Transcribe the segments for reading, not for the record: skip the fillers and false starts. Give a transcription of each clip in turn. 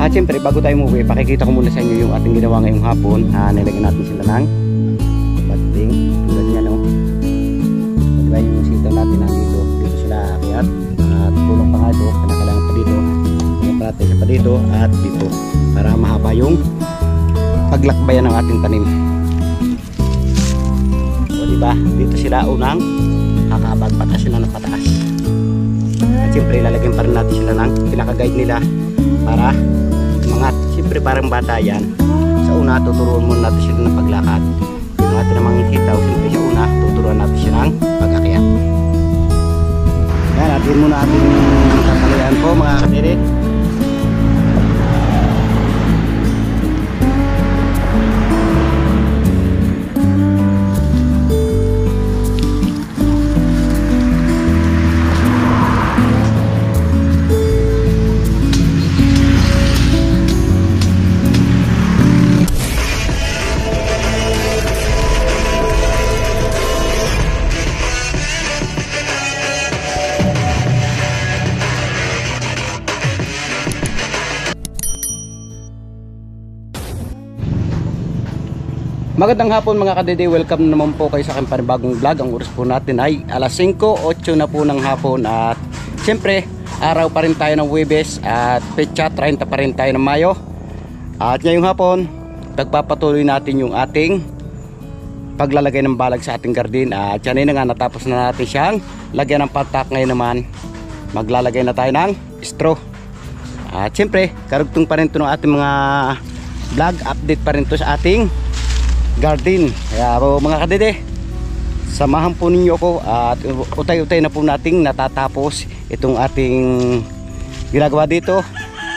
Siyempre bago tayo umuwi, pakikita ko muna sa inyo yung ating ginawa ngayong hapon. Nilagyan natin sila ng bating tulad niya, no? Diba yung sitaw natin nandito, dito sila aakyat at tulong pa nga ito, kanakalangan pa dito, kanakalatay pa dito at dito para mahaba yung paglakbayan ng ating tanim. O diba, dito sila unang kakabag, pataas sila ng pataas. At siyempre lalagyan pa rin natin sila ng pinaka-guide nila para mga, siyempre parang bata yan. Sa una tuturuan muna natin sila ng paglakad. Yung natin namang sitaw, siyempre sa una tuturuan natin sila ng pag-akyat. Yan, atin muna ating tatalian po mga kadiri. Magandang hapon mga kadede, welcome naman po kayo sa aking panibagong vlog. Ang oras po natin ay alas 5:08 na po ng hapon. At siyempre araw pa rin tayo ng Huwebes at petsa 30 pa rin tayo ng Mayo. At ngayong hapon pagpapatuloy natin yung ating paglalagay ng balag sa ating garden. At yan na nga, natapos na natin siyang lagyan ng patak. Ngayon naman maglalagay na tayo ng straw. At siyempre karugtong pa rin ito ng ating mga vlog, update pa rin ito sa ating garden. Kaya mga kadede, samahan po ninyo ako at utay-utay na po nating natatapos itong ating ginagawa dito.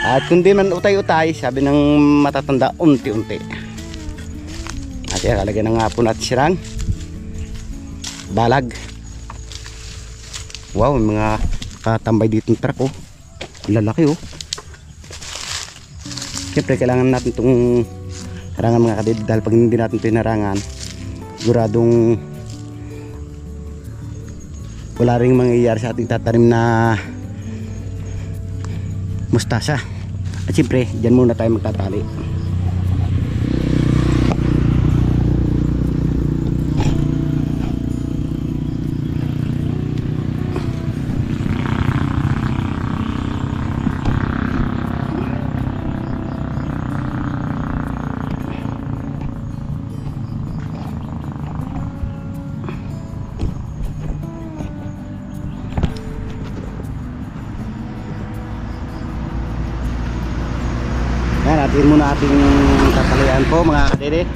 At kung di man utay-utay, sabi ng matatanda, unti-unti. At yan, lalagyan na nga po natin sirang balag. Wow, may mga katambay dito ng truck, oh. Lalaki, oh. Siyempre kailangan natin itong harangan mga kadede, dahil pag hindi natin ito hinarangan, siguradong wala rin mangyayari sa ating tatanim na mustasa. At siyempre dyan muna tayo magtatali. Yan, atin muna ating tatalian po mga kadede.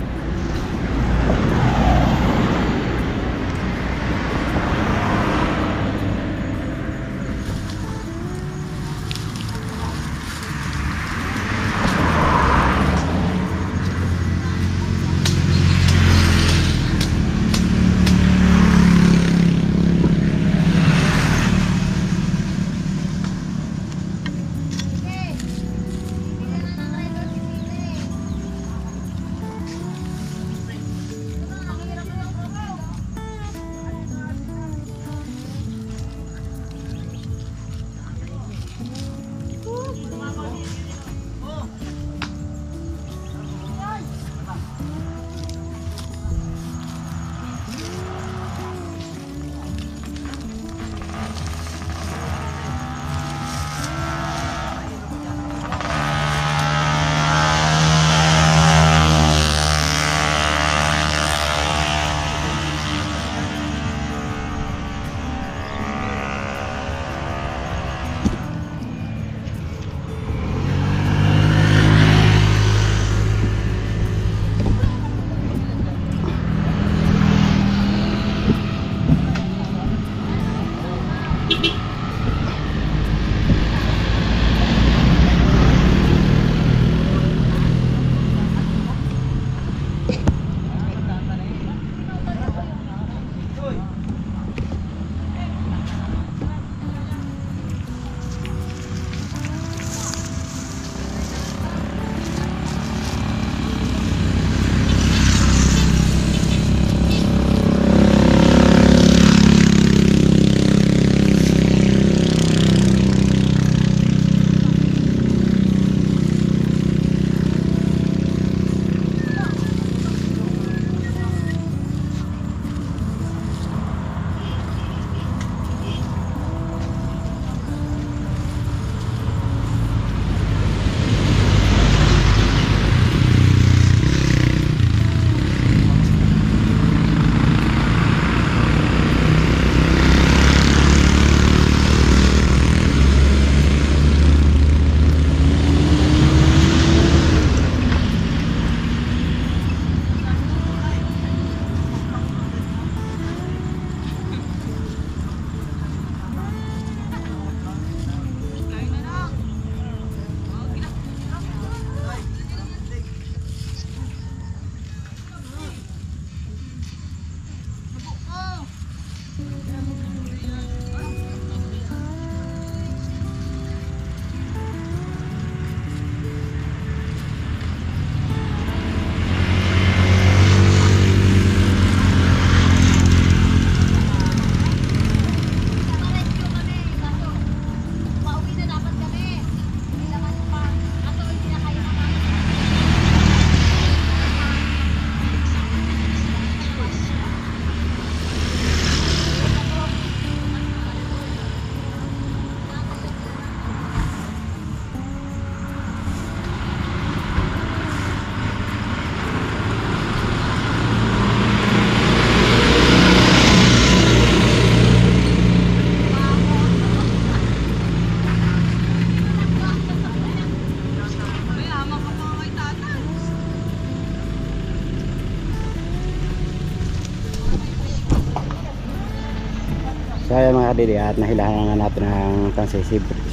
So ayan mga kadidi, at nahilahan nga natin ang tansi.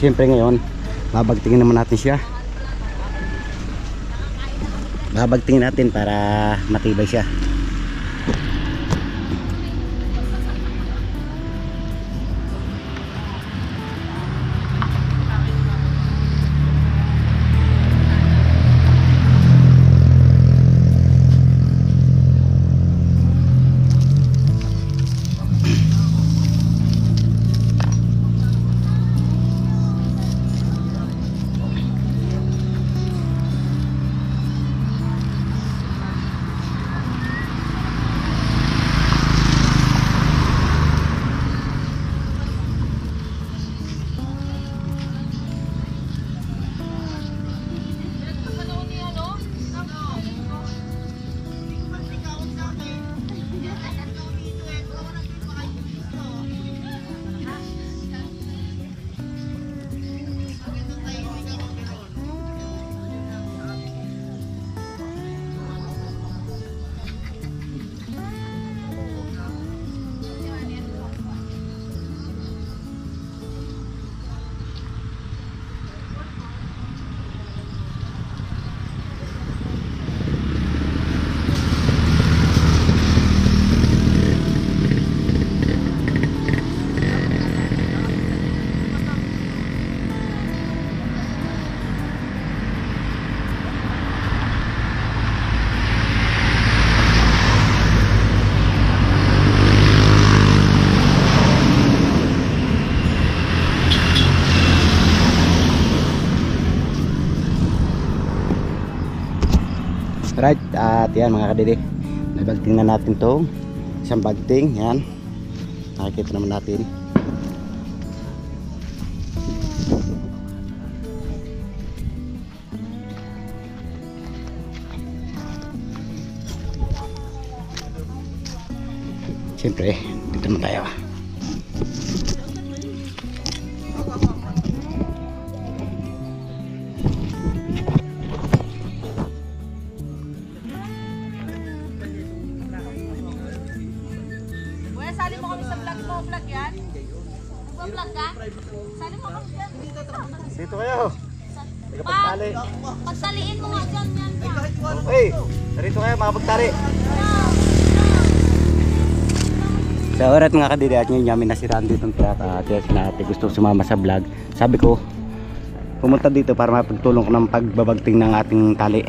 Siyempre ngayon babagtingin naman natin siya. Babagtingin natin para matibay siya. Right, at yan mga kadidi, nabagting na natin to, isang bagting, yan, nakikita naman natin. Siyempre, dito naman tayo. Sali mo kami sa vlog mo, vlog yan? Nagpa-vlog ka? Sali mo kami dyan. Dito kayo. Pagtali. Pagtaliin mo nga dyan yan pa. Okay, dito kayo makapagtali. Sa oras mga kadidi, at ngayon namin nasiraan dito ng pirata. At yes, natin gusto sumama sa vlog. Sabi ko, pumunta dito para mapagtulong ko ng pagbabagting ng ating tali.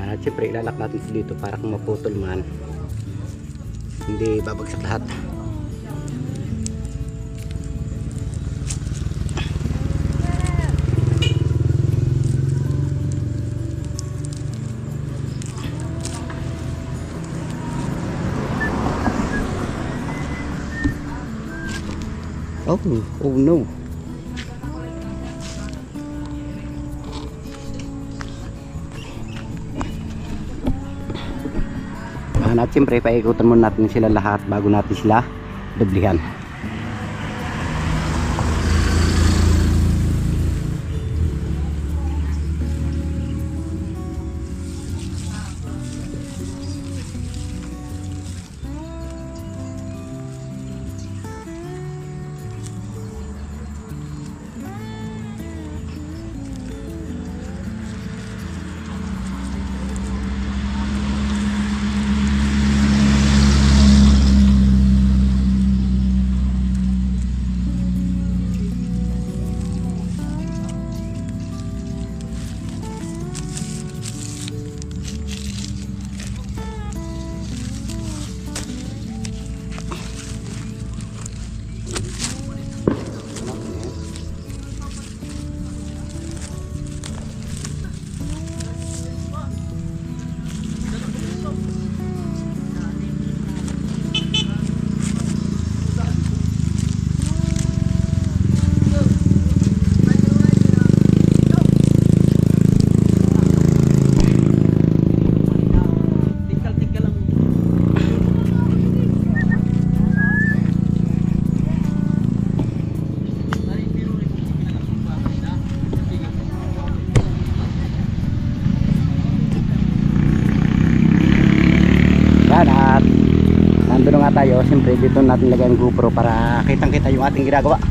At syempre ilalak natin dito para kung maputol man hindi babagsak lahat. Oh no. At siyempre paikutan muna natin sila lahat bago natin sila dublihan. Ando na nga tayo, siyempre dito natin lagay ang GoPro para kitang kita yung ating ginagawa.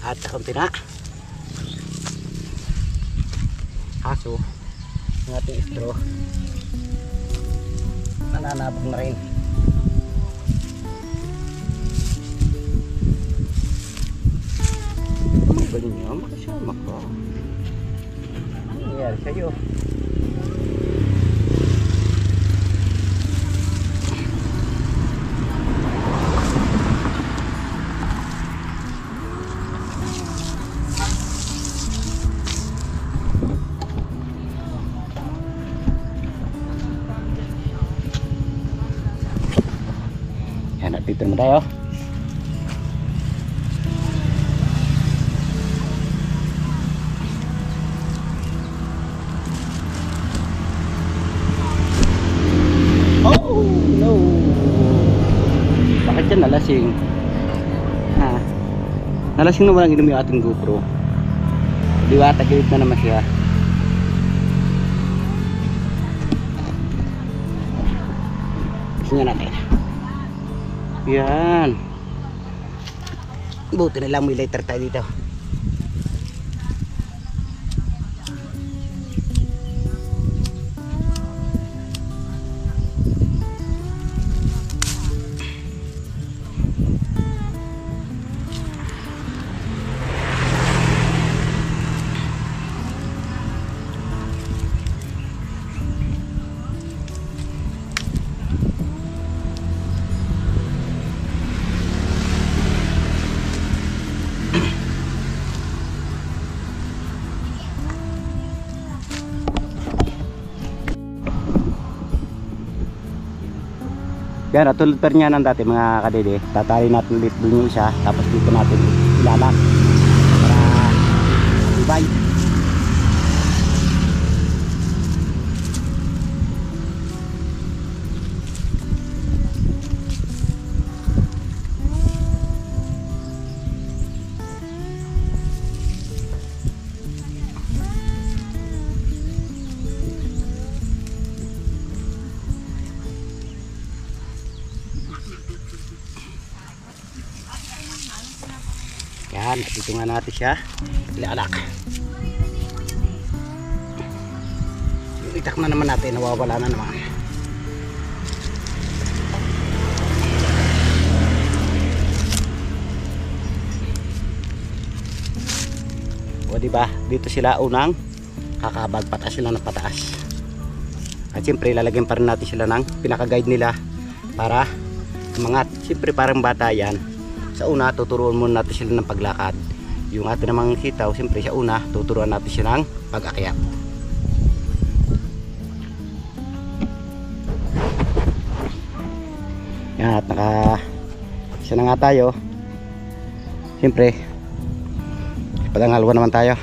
At kakunti na aso ng ating straw nananabog na rin. Ang galing niya, makasama ka. Ano nangyari sa'yo? Yan, dito naman tayo. Oh no, bakit yan nalasing? Ha? Nalasing na walang inom yung ating GoPro. Di ba, tagilid na naman siya. Gusto nga natin. Yan. Buti na lang may lighter tayo dito. Yan, at tulad pa rin yan ng dati mga kadede. Tatali natin ulit dun yung isa, tapos dito natin ilalak para ibay. Yan, dito nga natin siya ilalak. Yung itak na naman natin, nawawala na naman. O diba, dito sila unang kakabag, pataas sila ng pataas. At siyempre lalagyan pa rin natin sila ng pinaka-guide nila para umangat. Siyempre parang bata yan. Sa una, tuturuan muna natin sila ng paglakad. Yung atin namang sitaw, siyempre sa una, tuturuan natin sila ng pag-akyat. Yan, at isa na nga tayo. Siyempre, padangalwa naman tayo.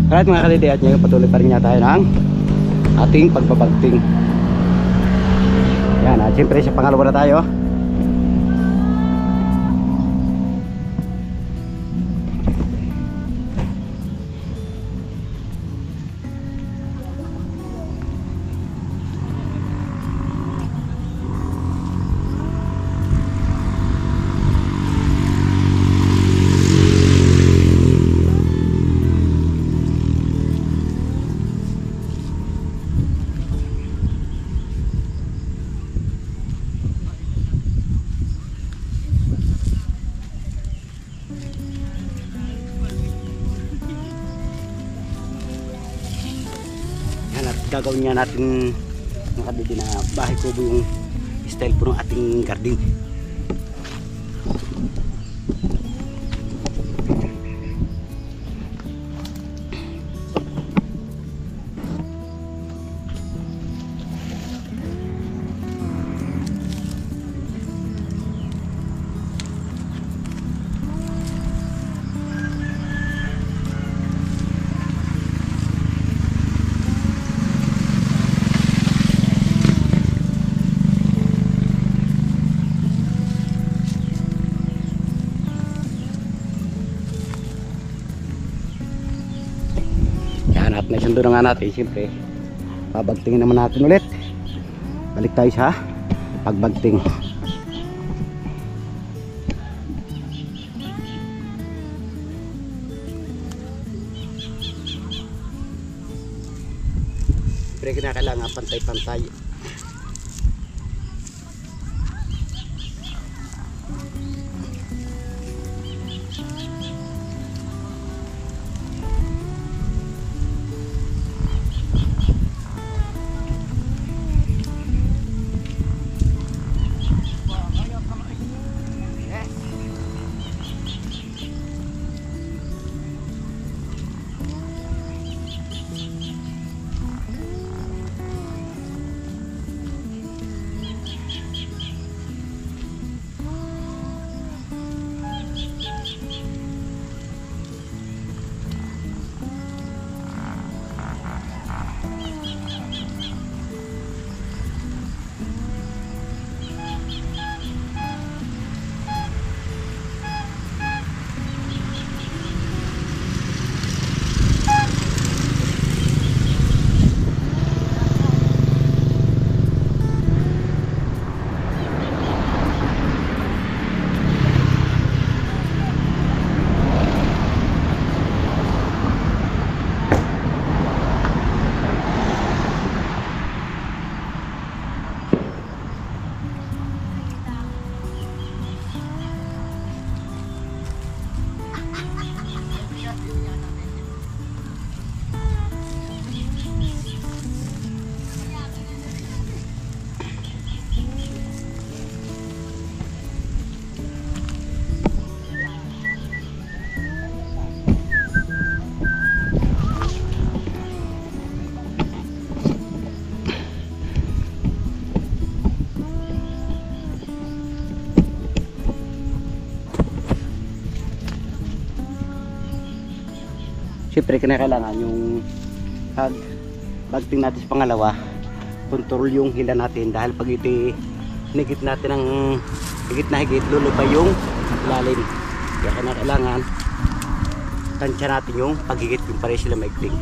Alright mga kalidi, at ngayon patuloy pa rin nga tayo ng ating pagbabagting. Yan, at siyempre sa pangalawa na tayo. Gagawin nga natin mga kabidi na bahay kubo yung style po ng ating garden. At naisundo na nga natin, siyempre babagtingin naman natin ulit. Balik tayo sa pagbagting. Siyempre kinakailangan pantay-pantay. Siyempre kinakailangan yung bagting natin sa pangalawa, control yung hila natin, dahil pag iti higit natin ng higit na higit, lulubay yung lalim. Kaya kinakailangan tansya natin yung paghigit, yung pare sila maigting.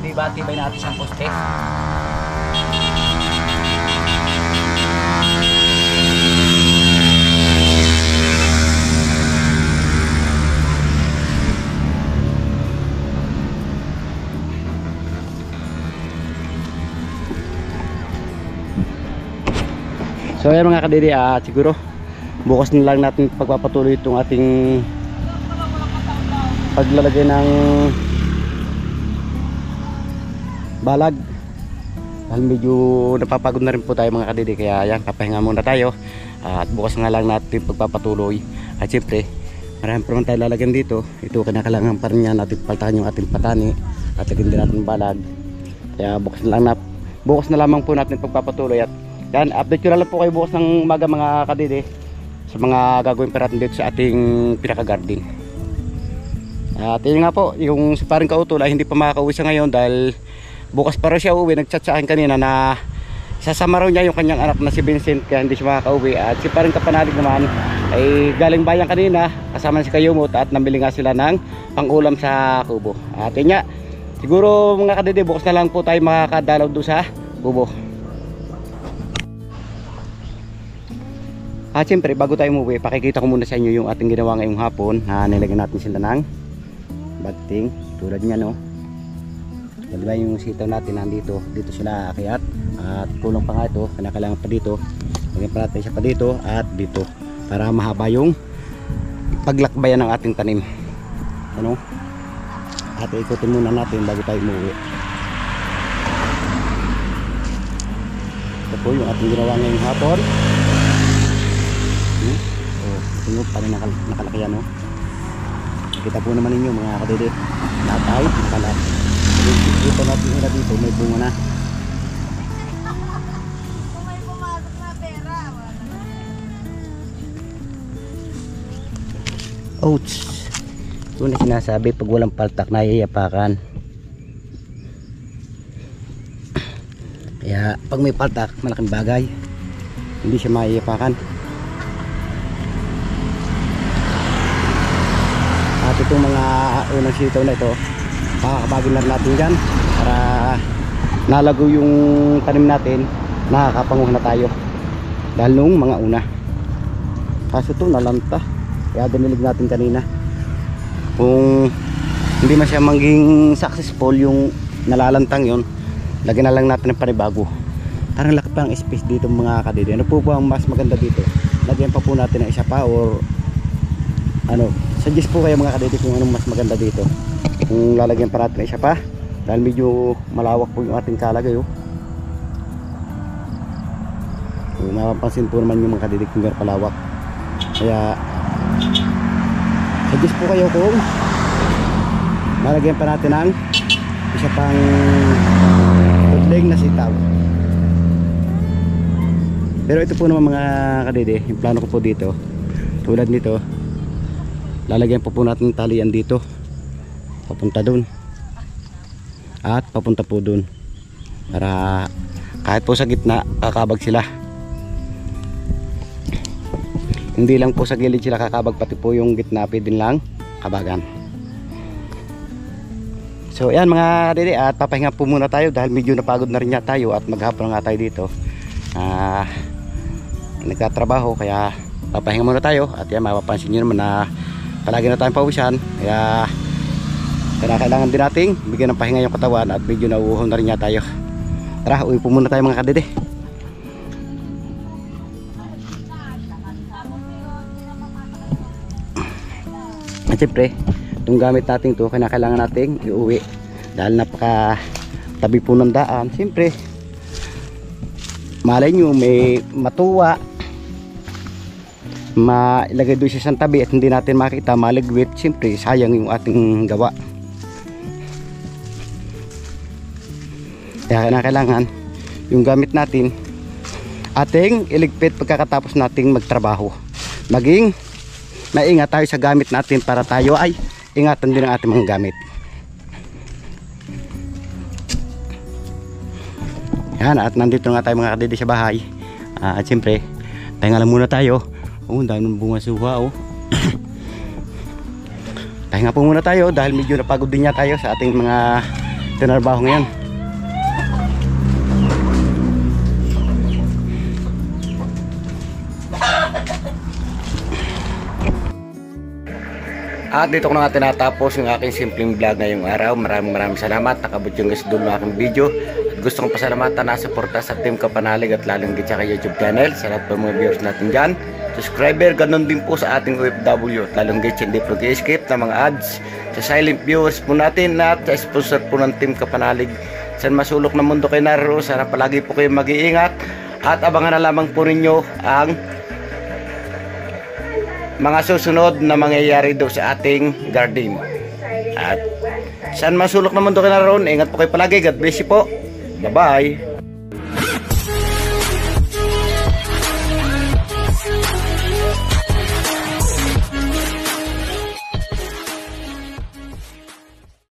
pinagtitibay natin sa poste. So ayan mga kadidi, siguro bukas na lang natin pagpapatuloy itong ating paglalagay ng balag, dahil medyo napapagod na rin po tayo mga kadidi, kaya ayan, papahinga muna tayo at bukas na lang natin pagpapatuloy. At siyempre marami pa naman tayo lalagyan dito. Ito kinakailangan pa rin niya natin paltahan yung ating patani at lagyan din natin balag, kaya bukas na lamang po natin pagpapatuloy. At yan, update ko na lang po kayo bukas ng umaga mga kadidi sa mga gagawin pa natin dito sa ating pinaka-garden. At yun nga po, yung si paring kautol ay hindi pa makakauwi sa ngayon dahil bukas pa rin siya uwi. Nagchat sa akin kanina na sasama raw niya yung kanyang anak na si Vincent, kaya hindi siya makakauwi. At si paring kapanalig naman ay galing bayan kanina kasama si Kayumot at namili nga sila ng pangulam sa kubo. At yun nga, siguro mga kadidi, bukas na lang po tayo makakadalaw doon sa kubo. At siyempre bago tayo umuwi, pakikita ko muna sa inyo yung ating ginawa ngayong hapon na nilagyan natin sila ng bagting tulad niya, no. Diba yung sitaw natin nandito, dito sila akyat at kulang pa nga ito, kailangan pa dito, lagyan pa natin siya pa dito at dito para mahaba yung paglakbayan ng ating tanim, ano. At ikutin muna natin bago tayo umuwi. Ito po yung ating ginawa ngayong hapon. Tingnan pa rin nakalaki yan, no? Kita po naman ninyo mga kadidi, lahat ay nakalaki. Dito natin nila dito, may bunga na. Kung may pumasok na pera, wala na. Ouch! Ito na sinasabi, pag walang paltak nahihiyapakan. Kaya pag may paltak, malaking bagay, hindi siya mahihiyapakan. At itong mga unang sitaw na ito, pakakabagin na natin dyan para nalago yung tanim natin, nakakapanguha na tayo dahil nung mga una. Kaso ito nalanta, kaya dinilig natin kanina. Kung hindi masya maging successful yung nalalantang yon, lagyan na lang natin ng panibago. Parang laki pa ang space dito mga kadidi. Ano po ang mas maganda dito? Lagyan pa po natin ng isa pa or ano, suggest po kayo mga kadidi kung anong mas maganda dito. Kung lalagyan pa natin isa pa dahil medyo malawak po yung ating kalagay, oh. Kung mapapansin po naman yung mga kadidi kung gano'n palawak, kaya suggest po kayo kung lalagyan pa natin ng isa pang tudling na sitaw. Pero ito po naman mga kadidi, yung plano ko po dito tulad nito, lalagyan po natin talian dito papunta dun at papunta po dun para kahit po sa gitna kakabag sila, hindi lang po sa gilid sila kakabag, pati po yung gitna pwede lang kabagan. So yan mga kadidi, at papahinga po muna tayo dahil medyo napagod na rin niya tayo at maghapon na nga tayo dito, nagtatrabaho, kaya papahinga muna tayo. At yan, mapapansin nyo naman na palagi na tayong pawisan, kaya kailangan din nating bigyan ng pahinga yung katawan at medyo nauuhaw na rin niya tayo. Tara, uwi po muna tayo mga kadidi. At siyempre itong gamit natin to, kailangan nating iuwi dahil napaka tabi po ng daan. Siyempre malay nyo may matuwa, mailagay doon siya sa tabi at hindi natin makita, maligwit, siyempre sayang yung ating gawa. Kaya kailangan yung gamit natin ating iligpit pagkatapos nating magtrabaho. Maging maingat tayo sa gamit natin para tayo ay ingatan din ang ating mga gamit. Yan, at nandito nga tayo mga kadidi sa bahay. At siyempre pahinga lang muna tayo. Oh, dahil ng bunga suha, oh. Pahinga po muna tayo dahil medyo napagod din niya tayo sa ating mga tinarbaho ngayon. At dito ko na nga tinatapos yung aking simpleng vlog ngayong araw. Maraming salamat. Nakabot yung guys doon ng aking video. At gusto kong pasalamatan na suporta sa Team Kapanalig at lalong din sa YouTube channel. Sa lahat po mga viewers natin dyan. Subscriber, ganun din po sa ating OFW. At lalong din hindi po i-skip na mga ads. Sa silent viewers po natin at sa sponsor po ng Team Kapanalig. San masulok na mundo kayo naroon. Sana palagi po kayo mag-iingat. At abangan na lamang po ninyo ang mga susunod na mangyayari doon sa ating garden. At saan masulok naman doon kayo naroon, ingat po kayo palagi. God bless you po. Bye bye.